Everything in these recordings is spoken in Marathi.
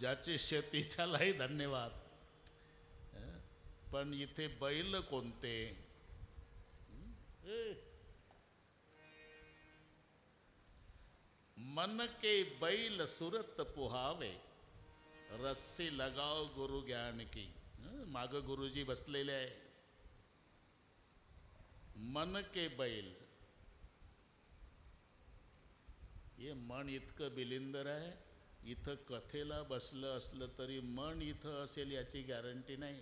ज्याची शेती त्यालाही धन्यवाद. पण इथे बैल कोणते? मन के बैल सुरत पुहावे, रस्सी लगाव गुरु ज्ञान की. माग गुरुजी बसलेले आहे. मन के बैल, हे मन इतकं बिलिंदर आहे. इथं कथेला बसलं असलं तरी मन इथं असेल याची गॅरंटी नाही.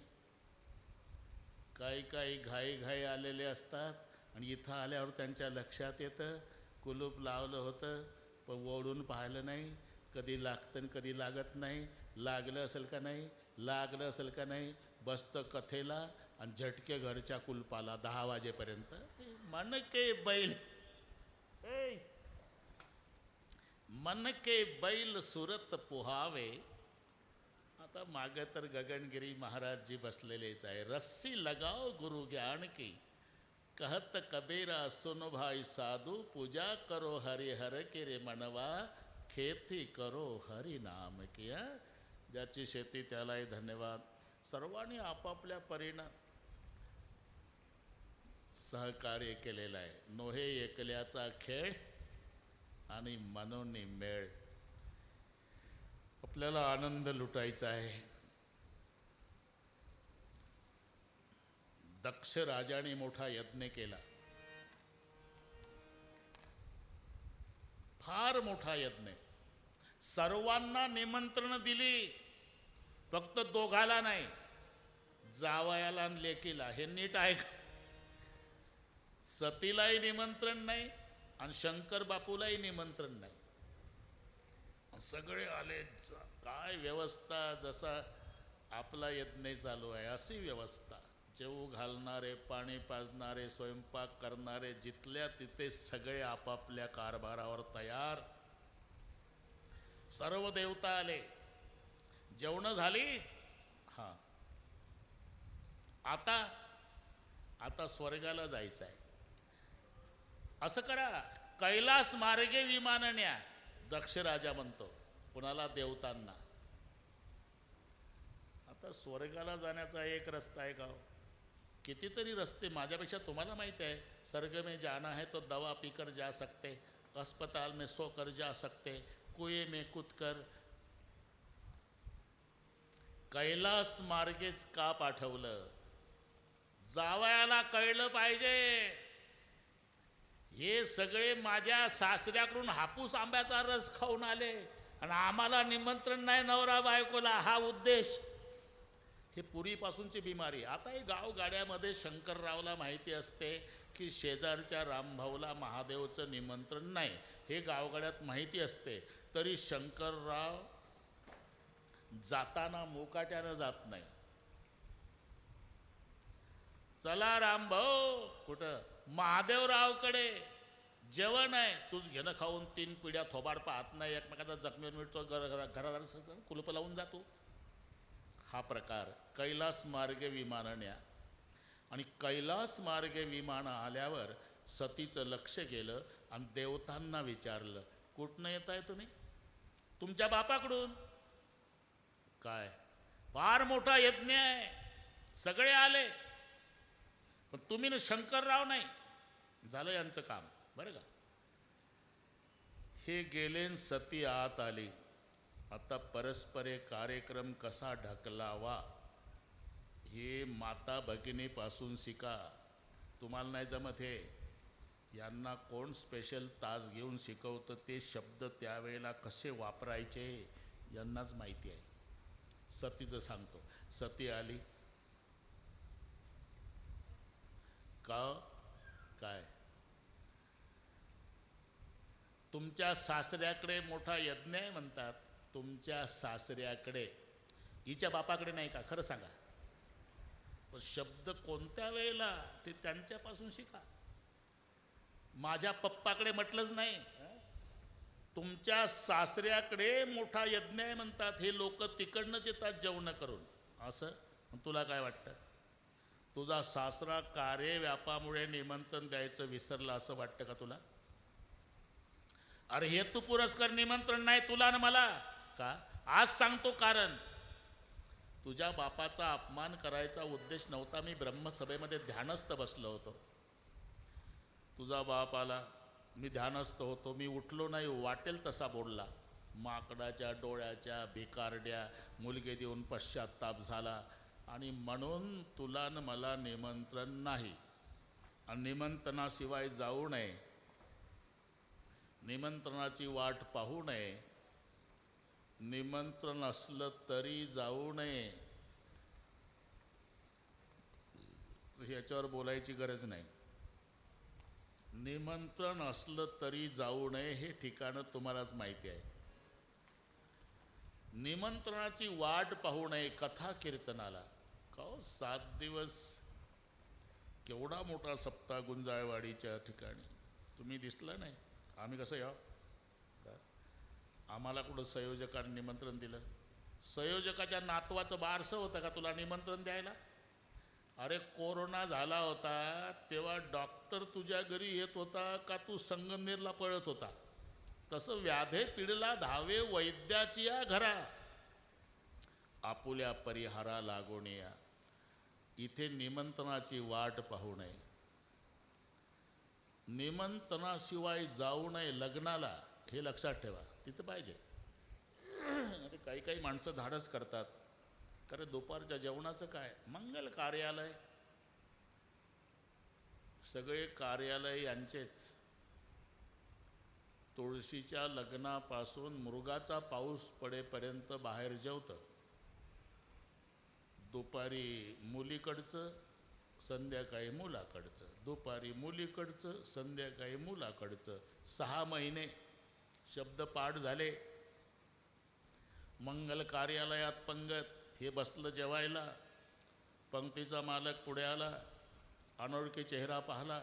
काही काही घाई आलेले असतात आणि इथं आल्यावर त्यांच्या लक्षात येतं कुलूप लावलं होतं पण ओढून पाहिलं नाही. कधी लागतं आणि कधी लागत नाही. लागलं असेल का नाही, लागलं असेल का नाही, बसतं कथेला आणि झटके घरच्या कुलपाला 10 वाजेपर्यंत. मन के बैल, मन के बैल सुरत पुहावे. आता मागे तर गगनगिरी महाराज जी बसलेलेच आहे. रस्सी लगाओ गुरु ज्ञान की, कहत कबीरा सुन भाई साधू, पूजा करो हरिहर के रे मनवा, खेती करो हरि नाम की. ज्याची शेती त्यालाही धन्यवाद. सर्वांनी आपापल्या परीनं सहकार्य केलेलं आहे. नोहे एकल्याचा खेळ आणि मनोनी मेळ. आपल्याला आनंद लुटायचा आहे. दक्ष राजाने मोठा यज्ञ केला, फार मोठा यज्ञ. सर्वांना निमंत्रण दिली, फक्त दोघाला नाही, जावयाला आणि लेकीला. हे नीट ऐक. सतीलाही निमंत्रण नाही आणि शंकर बापूलाही निमंत्रण नाही. सगळे आले. काय व्यवस्था, जसा आपला यज्ञ चालू आहे अशी व्यवस्था. जेवू घालणारे, पाणी पाजणारे, स्वयंपाक करणारे, जिथल्या तिथे सगळे आपापल्या कारभारावर तयार. सर्व देवता आले, जेवणं झाली. हां, आता स्वर्गाला जायचं आहे. असं करा, कैलास मार्गे विमान न्या. दक्ष राजा म्हणतो कुणाला? देवतांना. आता स्वर्गाला जाण्याचा एक रस्ता आहे का? कितीतरी रस्ते माझ्यापेक्षा तुम्हाला माहिती आहे. स्वर्ग में जाना है तो दवा पीकर जा सकते, अस्पताल में सोकर जा सकते, कुएं में कूदकर. कैलास मार्गेच का पाठवलं? जावयाला कळलं पाहिजे. हे सगळे माझ्या सासऱ्याकडून हापूस आंब्याचा रस खाऊन आले आणि आम्हाला निमंत्रण नाही नवरा बायकोला. हा उद्देश. हे पूर्वीपासूनची बिमारी. आता हे गावगाड्यामध्ये शंकररावला माहिती असते की शेजारच्या रामभाऊला महादेवचं निमंत्रण नाही, हे गावगाड्यात माहिती असते. तरी शंकरराव जाताना मुकाट्यानं जात नाही. चला रामभाऊ. कुठं? महादेवरावकडे जेवण आहे. तूच घेणं खाऊन 3 पिढ्या थोबाड पाहत नाही, एकमेकाचा जखमीवर मिळतो, घरादार कुलूप लावून जातो. हा प्रकार. कैलास मार्गे विमानं न्या. आणि कैलास मार्गे विमानं आल्यावर सतीचं लक्ष गेलं आणि देवतांना विचारलं, कुठनं येत आहे तुम्ही? तुमच्या बापाकडून. काय? फार मोठा यज्ञ आहे, सगळे आले, पण तुम्ही ना शंकरराव नाही. झालं यांचं काम. बरं का? हे गेले. सती आत आली. आता परस्परे कार्यक्रम कसा ढकलावा हे माता भगिनीपासून शिका. तुम्हाला नाही जमत हे. यांना कोण स्पेशल तास घेऊन शिकवतं ते शब्द त्यावेळेला कसे वापरायचे यांनाच माहिती आहे. सतीचं सांगतो. सती आली. का? काय? तुमच्या सासऱ्याकडे मोठा यज्ञ आहे म्हणतात. तुमच्या सासऱ्याकडे, हिच्या बापाकडे नाही का? खरं सांगा. पण शब्द कोणत्या वेळेला ते त्यांच्यापासून शिका. माझ्या पप्पाकडे म्हटलंच नाही. तुमच्या सासऱ्याकडे मोठा यज्ञ आहे म्हणतात. हे लोक तिकडनंच येतात जेवण करून. असं तुला काय वाटतं? तुझा सासरा कार्यव्यापामुळे निमंत्रण द्यायचं विसरला असं वाटतं का तुला? अरे हेतू पुरस्कार निमंत्रण नाही तुला आणि मला. का? आज सांगतो कारण. तुझ्या बापाचा अपमान करायचा उद्देश नव्हता. मी ब्रह्मसभेमध्ये ध्यानस्थ बसलो होतो. तुझा बाप आला, मी ध्यानस्थ होतो, मी उठलो नाही, वाटेल तसा बोलला. माकडाच्या डोळ्याच्या भिकारड्या, मुलगे देऊन पश्चाताप झाला. आणि म्हणून तुला न मला निमंत्रण नाही, आणि निमंत्रणाशिवाय जाऊ नये, निमंत्रणाची वाट पाहू नये, निमंत्रण असलं तरी जाऊ नये. ह्याच्यावर बोलायची गरज नाही. निमंत्रण असलं तरी जाऊ नये हे ठिकाणं तुम्हालाच माहिती आहे. निमंत्रणाची वाट पाहू नये कथा कीर्तनाला. का 7 दिवस केवढा मोठा सप्ताह गुंजाळवाडीच्या ठिकाणी तुम्ही दिसला नाही. आम्ही कसं यावं? आम्हाला कुठं संयोजकांनी निमंत्रण दिलं? संयोजकाच्या नातवाचं बारसं होतं का तुला निमंत्रण द्यायला? अरे कोरोना झाला होता तेव्हा डॉक्टर तुझ्या घरी येत होता का तू संगमनेरला पळत होता? तसं व्याधे पिडला धावे वैद्याची या घरा, आपुल्या परिहारा लागून या. इथे निमंत्रणाची वाट पाहू नये, निमंत्रणाशिवाय जाऊ नये लग्नाला. हे लक्षात ठेवा. तिथं पाहिजे. अरे काही काही माणसं धाडस करतात. कारण दुपारच्या जेवणाचं काय? मंगल कार्यालय, सगळे कार्यालय यांचेच. तुळशीच्या लग्नापासून मृगाचा पाऊस पडेपर्यंत बाहेर जेवतं. दुपारी मुलीकडचं, संध्याकाळी मुलाकडचं, दुपारी मुलीकडचं, संध्याकाळी मुलाकडचं. 6 महिने शब्द पाठ झाले. मंगल कार्यालयात पंगत, हे बसलं जेवायला, पंक्तीचा मालक पुढे आला, अनोळखी चेहरा पाहला.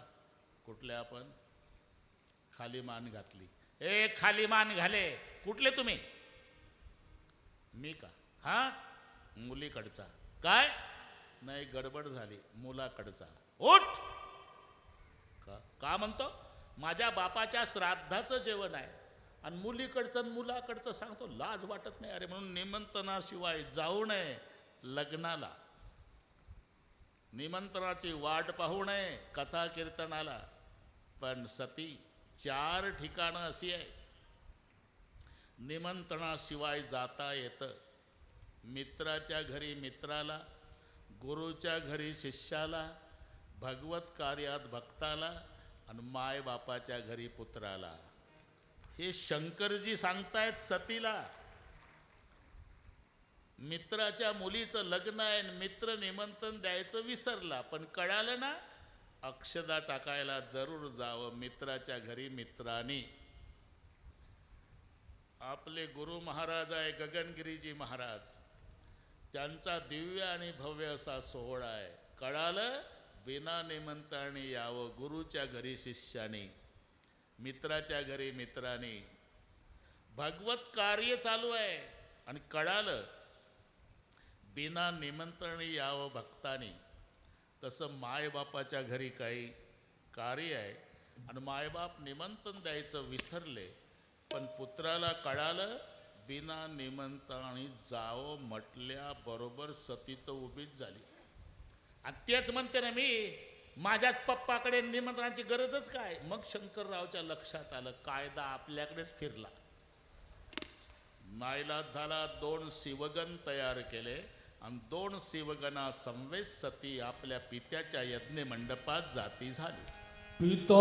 कुठले आपण? खाली मान घातली. ए खाली मान घाले. कुठले तुम्ही? मी का? हा, मुलीकडचा. काय? नाही गडबड झाली, मुलाकडचा. उठ. का म्हणतो? माझ्या बापाच्या श्राद्धाचं जेवण आहे आणि मुलीकडचं आणि मुलाकडचं सांगतो. लाज वाटत नाही? अरे म्हणून निमंत्रणाशिवाय जाऊ नये लग्नाला, निमंत्रणाची वाट पाहू नये कथा कीर्तनाला. पण सती 4 ठिकाणं अशी आहे निमंत्रणाशिवाय जाता येतं. मित्राच्या घरी मित्राला, गुरुच्या घरी शिष्याला, भगवत कार्यात भक्ताला आणि मायबापाच्या घरी पुत्राला. हे शंकरजी सांगतायत सतीला. मित्राच्या मुलीचं लग्न आहे, मित्र निमंत्रण द्यायचं विसरला, पण कळालं ना अक्षदा टाकायला जरूर जावं मित्राच्या घरी मित्रांनी. आपले गुरु महाराज आहे गगनगिरीजी महाराज, त्यांचा दिव्य आणि भव्य असा सोहळा आहे. कळालं? बिना निमंत्रणी यावं गुरुच्या घरी शिष्यानी, मित्राच्या घरी मित्रांनी. भगवत कार्य चालू आहे आणि कळालं बिना निमंत्रणी यावं भक्तानी. तसं मायबापाच्या घरी काही कार्य आहे आणि मायबाप निमंत्रण द्यायचं विसरले, पण पुत्राला कळालं बिना निमंत्रणी जावं म्हटल्याबरोबर सती तर उभीच झाली. आणि तेच म्हणते ना मी, माझ्याच पप्पाकडे निमंत्रणाची गरजच काय? मग शंकररावच्या लक्षात आलं कायदा आपल्याकडेच फिरला. नाईलाज झाला. 2 शिवगण तयार केले आणि 2 शिवगणा समवेत सती आपल्या पित्याच्या यज्ञ मंडपात जाती झाली.